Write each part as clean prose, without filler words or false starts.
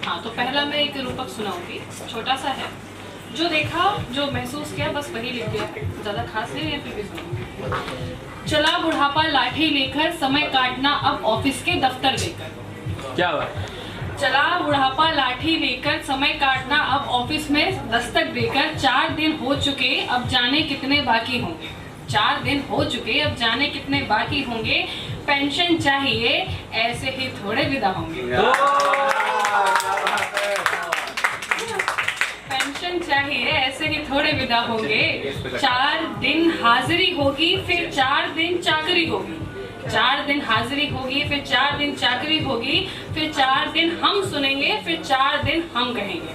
हाँ, तो पहला मैं एक रूपक सुनाऊंगी, छोटा सा है। जो देखा, जो महसूस किया, बस वही लिख दिया, ज़्यादा खास नहीं है, फिर भी सुनाऊंगी। चला बुढ़ापा लाठी लेकर, समय काटना अब ऑफिस के दफ्तर देकर। क्या बात। चला बुढ़ापा लाठी लेकर, समय काटना अब ऑफिस में दस्तक देकर। 4 दिन हो चुके, अब जाने कितने बाकी होंगे। 4 दिन हो चुके, अब जाने कितने बाकी होंगे। पेंशन चाहिए, ऐसे ही थोड़े विदा होंगे। पेंशन चाहिए, ऐसे ही थोड़े विदा होंगे। 4 दिन हाजिरी होगी, फिर 4 दिन चाकरी होगी। 4 दिन हाजिरी होगी, फिर 4 दिन चाकरी होगी। फिर 4 दिन हम सुनेंगे, फिर 4 दिन हम कहेंगे।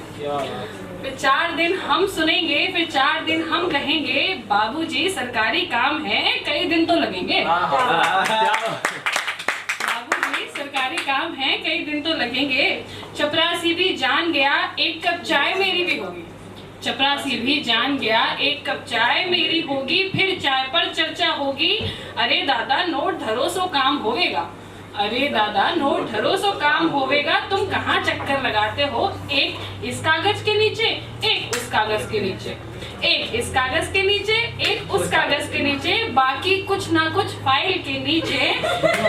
फिर 4 दिन हम सुनेंगे, फिर 4 दिन हम कहेंगे। बाबूजी सरकारी काम है, कई दिन तो लगेंगे। बाबूजी सरकारी काम है, कई दिन तो लगेंगे। चपरासी भी जान गया, एक कप चाय मेरी भी होगी। चपरासी भी जान गया, एक कप चाय मेरी होगी। फिर चाय पर चर्चा होगी। अरे दादा नोट धरो सो काम होवेगा। अरे दादा नोट धरो सो काम होवेगा। तुम कहाँ चक्कर लगाते हो, एक इस कागज के नीचे, एक उस कागज के नीचे। एक इस कागज के नीचे, एक उस कागज के नीचे। बाकी कुछ ना कुछ फाइल के नीचे।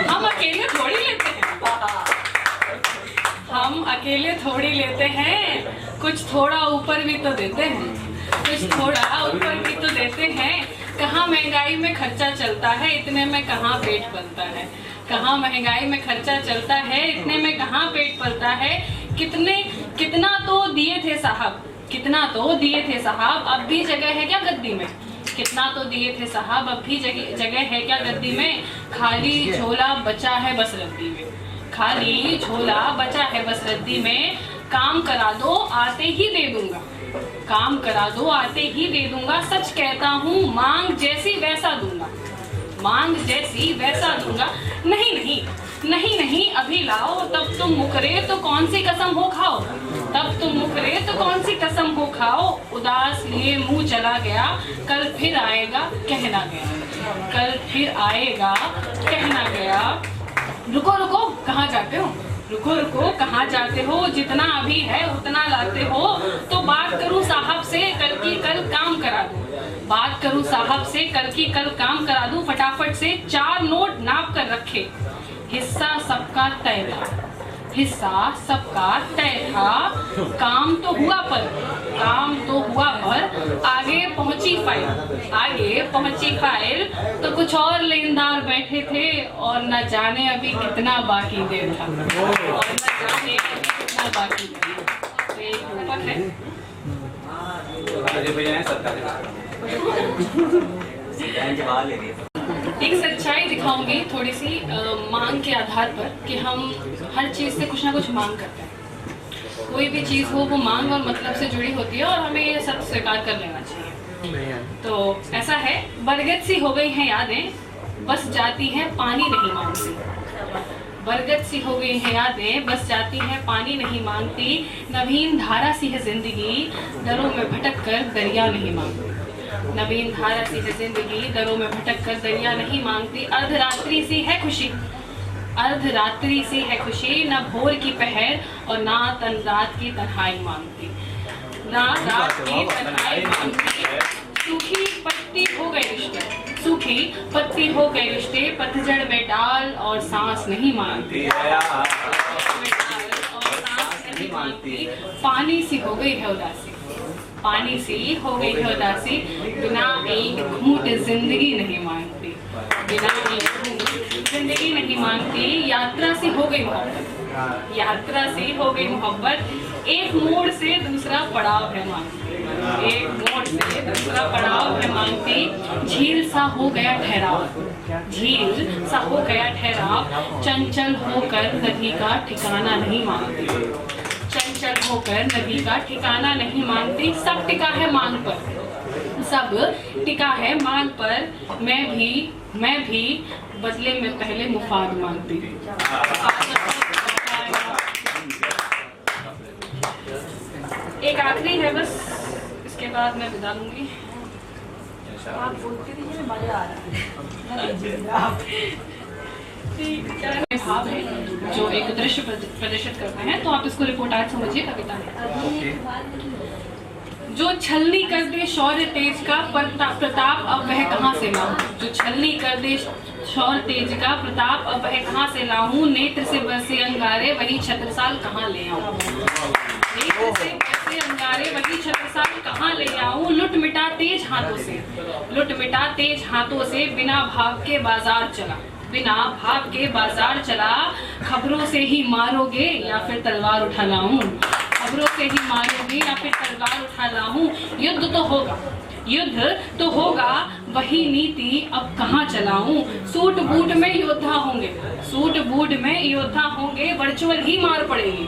हम अकेले थोड़ी लेते हैं, हम अकेले थोड़ी लेते हैं। कुछ थोड़ा ऊपर भी तो देते हैं, कुछ थोड़ा ऊपर भी तो देते हैं। कहाँ महंगाई में खर्चा चलता है, इतने में कहाँ पेट पलता है। कहाँ महंगाई में खर्चा चलता है, इतने में कहाँ पेट पलता है। कितना तो दिए थे साहब, कितना तो दिए थे साहब, अब भी जगह है क्या गद्दी में। कितना तो दिए थे साहब, अब भी जगह है क्या गद्दी में। खाली झोला बचा है बस रद्दी में। खाली झोला बचा है बस रद्दी में। काम करा दो आते ही दे दूंगा। काम करा दो आते ही दे दूंगा। सच कहता हूँ मांग जैसी वैसा दूंगा। मांग जैसी वैसा दूंगा। नहीं नहीं नहीं नहीं अभी लाओ, तब तुम मुकरे तो कौन सी कसम हो खाओ। तब तुम मुकरे तो कौन सी कसम हो खाओ। उदास लिए मुंह चला गया, कल फिर आएगा कहना गया। कल फिर आएगा कहना गया। रुको रुको कहाँ जाते हो, रुको रुको कहाँ जाते हो। जितना अभी है उतना लाते हो। तो बात करूँ साहब से, कल की कल काम करा दूं। बात करूँ साहब से, कल की कल काम करा दूं। फटाफट से 4 नोट नाप कर रखे। हिस्सा सबका तय था, हिस्सा सबका तय था। काम तो हुआ पर, काम तो हुआ पर। आगे पहुंची फाइल, आगे पहुंची फाइल। तो कुछ और लेनदार बैठे थे, और न जाने अभी कितना बाकी देर था। और न जाने अभी कितना बाकी देर। तो एक रूपक है। एक सच्चाई दिखाऊंगी थोड़ी सी मांग के आधार पर, कि हम हर चीज़ से कुछ ना कुछ मांग करते हैं। कोई भी चीज़ हो वो मांग और मतलब से जुड़ी होती है, और हमें ये सब स्वीकार कर लेना चाहिए। तो ऐसा है, बरगद सी हो गई हैं यादें, बस जाती हैं पानी नहीं मांगती। बरगद सी हो गई हैं यादें, बस जाती हैं पानी नहीं मांगती। नवीन धारा सी है जिंदगी, दरों में भटक कर दरिया नहीं मांगती। नवीन धारा सी है जिंदगी, दरों में भटक कर दरिया नहीं मांगती। अर्धरात्रि सी है खुशी, अर्धरात्रि सी है खुशी। न भोर की पहर और ना तन रात की तन्हाई मांगती। ना रात की तन्हाई मांगती। सूखी पत्ती हो गए रिश्ते, सूखी पत्ती हो गए रिश्ते। पतझड़ में डाल और सांस नहीं मांगती। पानी सी हो गई है उदासी, पानी सी हो गई है उदासी। बिना एक घूंट जिंदगी नहीं मांगती। बिना एक घूंट जिंदगी नहीं मांगती। यात्रा सी हो गई मोहब्बत, यात्रा सी हो गई मोहब्बत। एक मोड़ से दूसरा पड़ाव है मांगती। एक मोड़ से दूसरा पड़ाव है मांगती। झील सा हो गया ठहराव, झील सा हो गया ठहराव। चंचल होकर नदी का ठिकाना नहीं मांगती। चंचल होकर नदी का ठिकाना नहीं मांगती। सब टिका है मांग पर, सब टिका है मांग पर। मैं भी बदले में पहले मुफाद मांगती। एक आखिरी है बस, इसके बाद मैं विदा लूंगी। आप बोलते रहिए, मजा आ रहा है। भाव है जो एक दृश्य प्रदर्शित करते हैं, तो आप इसको रिपोर्ट आज समझिए कविता में। जो छलनी कर दे शौर्य तेज का प्रताप अब वह कहाँ से लाऊं। जो छलनी कर दे शौर्य तेज का प्रताप अब वह कहाँ से लाऊं। नेत्र से बरसे अंगारे वही छत्रसाल कहाँ ले आऊं। नेत्र से बरसे अंगारे वही छत्रसाल कहाँ ले आऊं। लुट मिटा तेज हाथों से, लुट मिटा तेज हाथों से बिना भाव के बाजार चला, बिना भाव के बाजार चला। खबरों से ही मारोगे या फिर तलवार उठा लाऊं। खबरों से ही मारोगे या फिर तलवार उठा लाऊं। युद्ध तो होगा, युद्ध तो होगा वही नीति अब कहाँ चलाऊं। सूट बूट में योद्धा होंगे, सूट बूट में योद्धा होंगे वर्चुअल ही मार पड़ेगी।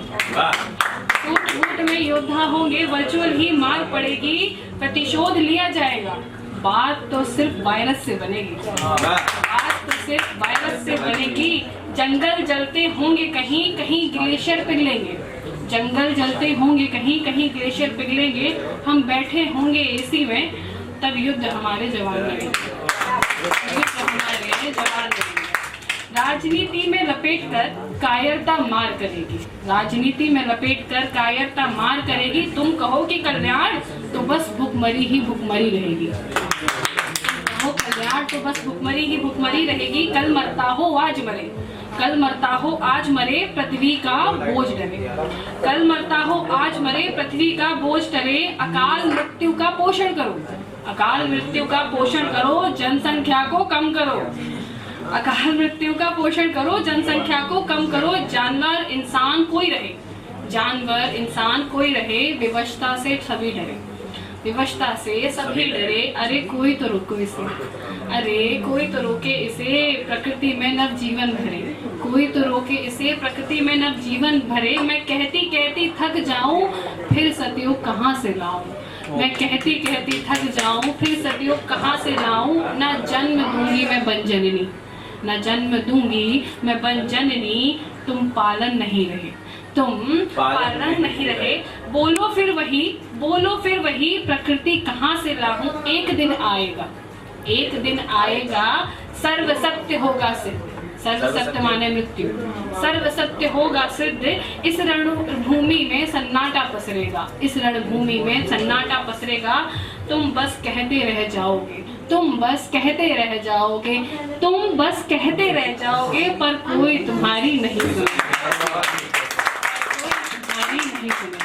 सूट बूट में योद्धा होंगे वर्चुअल ही मार पड़ेगी। प्रतिशोध लिया जाएगा, बात तो सिर्फ वायरस से बनेगी, बात तो सिर्फ वायरस से बनेगी। जंगल जलते होंगे कहीं कहीं ग्लेशियर पिघलेंगे, जंगल जलते होंगे कहीं कहीं ग्लेशियर पिघलेंगे। हम बैठे होंगे एसी में तब युद्ध हमारे जवान लड़ेंगे, युद्ध हमारे जवान लड़ेंगे। राजनीति में लपेटकर कायरता मार करेगी, राजनीति में लपेटकर कायरता मार करेगी। तुम कहो कि कल्याण तो बस भुखमरी ही भुखमरी रहेगी, कहो कल्याण तो बस भुखमरी ही भुखमरी रहेगी। कल मरता हो आज मरे, कल मरता हो आज मरे पृथ्वी का बोझ डरे, कल मरता हो आज मरे पृथ्वी का बोझ डरे। अकाल मृत्यु का पोषण करो, अकाल मृत्यु का पोषण करो, जनसंख्या को कम करो। अकाल मृत्यु का पोषण करो, जनसंख्या को कम करो। जानवर इंसान कोई रहे, जानवर इंसान कोई रहे। विवशता से सभी डरे, विवशता से सभी डरे। अरे कोई तो रोको इसे, अरे कोई तो रोके इसे। प्रकृति में नव जीवन भरे, कोई तो रोके इसे। प्रकृति में नव जीवन भरे। मैं कहती कहती थक जाऊं फिर सतयुग कहाँ से लाऊं। मैं कहती कहती थक जाऊं फिर सतयुग कहाँ से लाऊं। ना जन्म दूंगी मैं बन जननी, ना जन्म दूंगी मैं बन जननी। तुम पालन नहीं रहे, तुम पालन नहीं रहे। बोलो फिर वही, बोलो फिर वही। प्रकृति कहाँ से लाऊं। एक दिन आएगा, एक दिन आएगा सर्व सत्य होगा सिद्ध। सर्व सत्य माने मृत्यु, सर्व सत्य होगा सिद्ध। इस रणभूमि में सन्नाटा पसरेगा, इस रणभूमि में सन्नाटा पसरेगा। तुम बस कहते रह जाओगे, तुम बस कहते रह जाओगे, तुम बस कहते रह जाओगे। पर कोई तुम्हारी नहीं सुनेगा, कोई तुम्हारी नहीं सुनेगा।